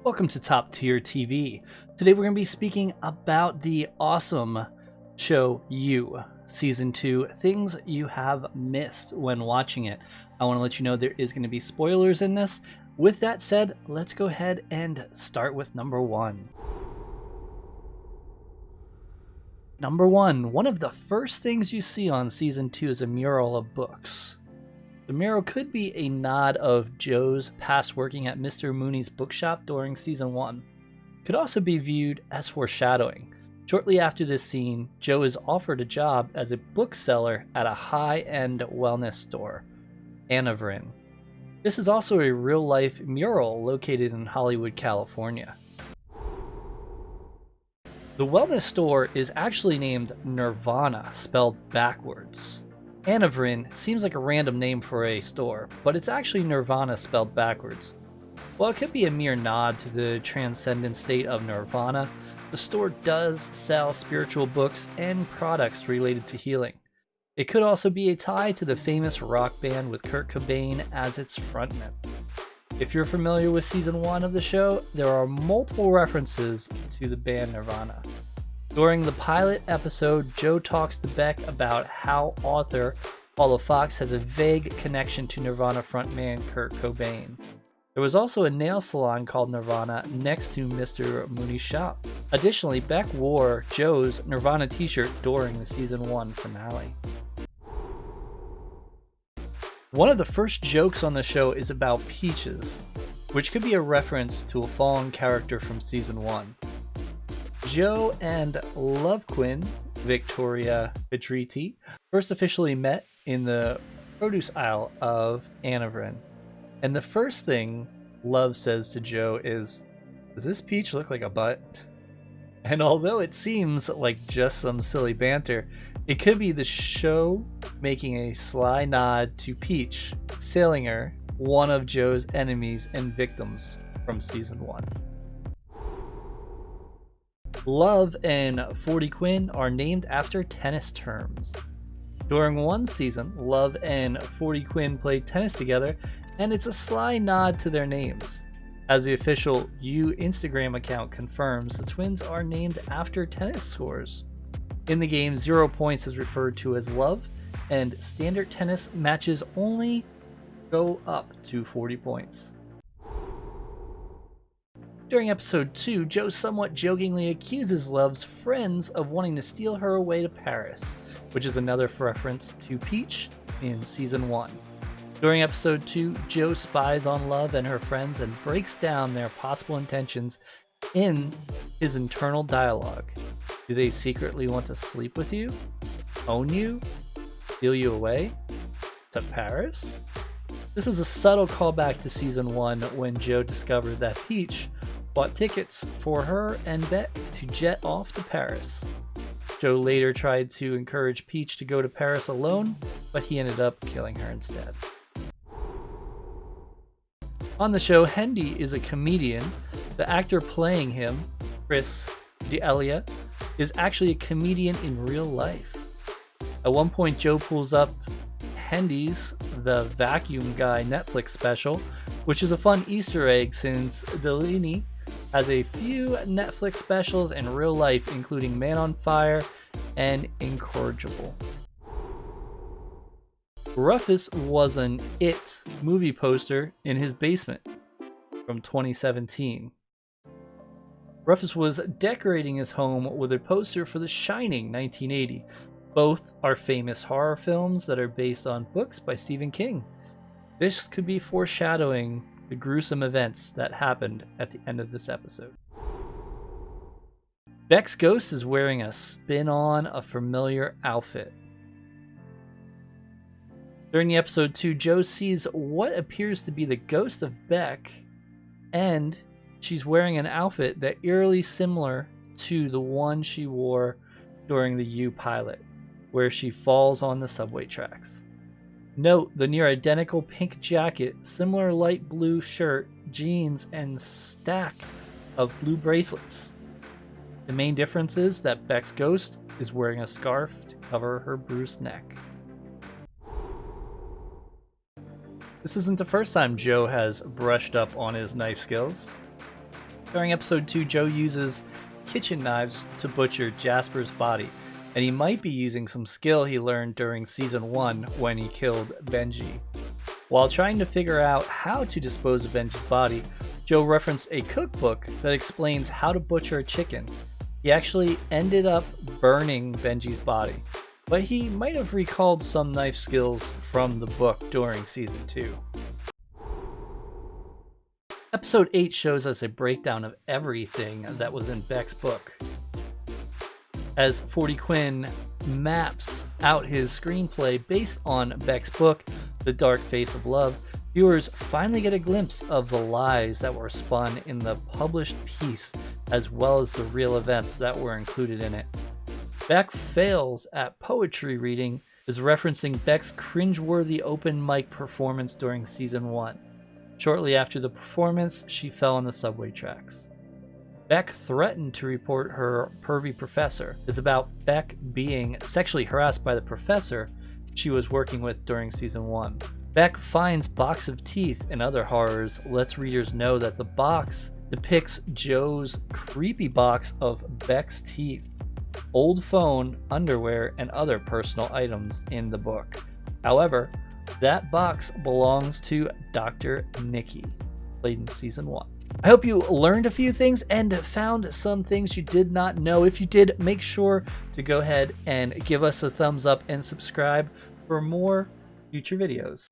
Welcome to Top Tier TV. Today we're going to be speaking about the awesome show You, Season 2, things you have missed when watching it. I want to let you know there is going to be spoilers in this. With that said, let's go ahead and start with number 1. Number 1, one of the first things you see on Season 2 is a mural of books. The mural could be a nod of Joe's past working at Mr. Mooney's bookshop during Season 1. It could also be viewed as foreshadowing. Shortly after this scene, Joe is offered a job as a bookseller at a high-end wellness store, Guinevere. This is also a real-life mural located in Hollywood, California. The wellness store is actually named Nirvana, spelled backwards. Guinevere seems like a random name for a store, but it's actually Nirvana spelled backwards. While it could be a mere nod to the transcendent state of Nirvana, the store does sell spiritual books and products related to healing. It could also be a tie to the famous rock band with Kurt Cobain as its frontman. If you're familiar with Season 1 of the show, there are multiple references to the band Nirvana. During the pilot episode, Joe talks to Beck about how author Paula Fox has a vague connection to Nirvana frontman Kurt Cobain. There was also a nail salon called Nirvana next to Mr. Mooney's shop. Additionally, Beck wore Joe's Nirvana t-shirt during the Season 1 finale. One of the first jokes on the show is about peaches, which could be a reference to a fallen character from Season 1. Joe and Love Queen, Victoria Pedretti, first officially met in the produce aisle of Guinevere. And the first thing Love says to Joe is, "Does this peach look like a butt?" And although it seems like just some silly banter, it could be the show making a sly nod to Peach, Salinger, one of Joe's enemies and victims from Season 1. Love and 40 Quinn are named after tennis terms. During one season, Love and 40 Quinn played tennis together, and it's a sly nod to their names. As the official You Instagram account confirms, the twins are named after tennis scores. In the game, 0 points is referred to as love, and standard tennis matches only go up to 40 points. During episode 2, Joe somewhat jokingly accuses Love's friends of wanting to steal her away to Paris, which is another reference to Peach in Season 1. During episode 2, Joe spies on Love and her friends and breaks down their possible intentions in his internal dialogue. Do they secretly want to sleep with you? Own you? Steal you away? To Paris? This is a subtle callback to Season 1 when Joe discovered that Peach bought tickets for her and Beck to jet off to Paris. Joe later tried to encourage Peach to go to Paris alone, but he ended up killing her instead. On the show, Hendy is a comedian. The actor playing him, Chris D'Elia, is actually a comedian in real life. At one point, Joe pulls up Hendy's The Vacuum Guy Netflix special, which is a fun Easter egg since Delaney has a few Netflix specials in real life, including Man on Fire and Incorrigible. Rufus was an It movie poster in his basement from 2017. Rufus was decorating his home with a poster for The Shining 1980. Both are famous horror films that are based on books by Stephen King. This could be foreshadowing the gruesome events that happened at the end of this episode. Beck's ghost is wearing a spin-on a familiar outfit. During the episode 2, Joe sees what appears to be the ghost of Beck, and she's wearing an outfit that eerily similar to the one she wore during the You pilot, where she falls on the subway tracks. Note the near identical pink jacket, similar light blue shirt, jeans, and stack of blue bracelets. The main difference is that Beck's ghost is wearing a scarf to cover her bruised neck. This isn't the first time Joe has brushed up on his knife skills. During episode 2, Joe uses kitchen knives to butcher Jasper's body, and he might be using some skill he learned during season 1 when he killed Benji. While trying to figure out how to dispose of Benji's body, Joe referenced a cookbook that explains how to butcher a chicken. He actually ended up burning Benji's body, but he might have recalled some knife skills from the book during season 2. Episode 8 shows us a breakdown of everything that was in Beck's book. As 40 Quinn maps out his screenplay based on Beck's book, The Dark Face of Love, viewers finally get a glimpse of the lies that were spun in the published piece, as well as the real events that were included in it. Beck fails at poetry reading is referencing Beck's cringeworthy open mic performance during season 1. Shortly after the performance, she fell on the subway tracks. Beck threatened to report her pervy professor is about Beck being sexually harassed by the professor she was working with during season 1. Beck finds box of teeth and other horrors, lets readers know that the box depicts Joe's creepy box of Beck's teeth, old phone, underwear, and other personal items in the book. However, that box belongs to Dr. Nikki, played in season 1. I hope you learned a few things and found some things you did not know. If you did, make sure to go ahead and give us a thumbs up and subscribe for more future videos.